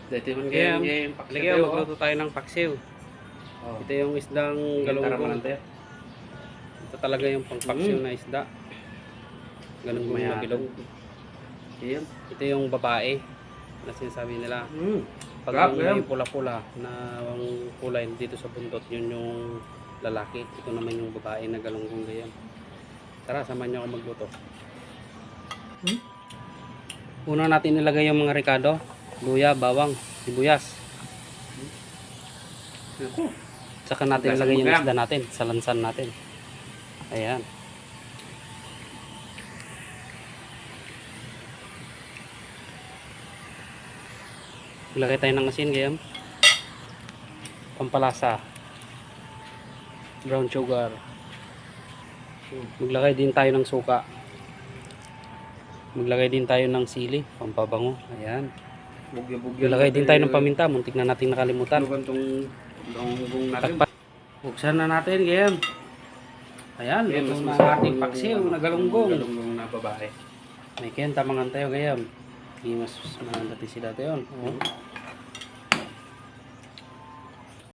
Dito yung Kaya, game. lagyan, magluto tayo ng paksiw. Oh. Ito yung isdang galunggong. Ito talaga yung pangpaksiw na isda. Galunggong na bilog. Ayan. Ito yung babae na sinasabi nila. Pag yung may pula-pula na kulay dito sa buntot, yun yung lalaki. Ito naman yung babae na galunggong ganyan. Tara, samahan niyo ako magluto. Una natin nilagay yung mga ricado, luya, bawang, sibuyas. Saka natin ilagay yung isda natin sa lansan natin. Ayan. Ilagay tayo ng asin, gayam. Pampalasa. Brown sugar. Maglagay din tayo ng suka. Maglagay din tayo ng sili, pampabango. Ayan. Ilagay din tayo ng paminta, muntik na natin nakalimutan. Buksan na natin, gayam. Ayan, luto na ang ating paksiw na galunggong. Galunggong na babae. May kenta mangan tayo, gayam. Hindi mas manandati sila tayo.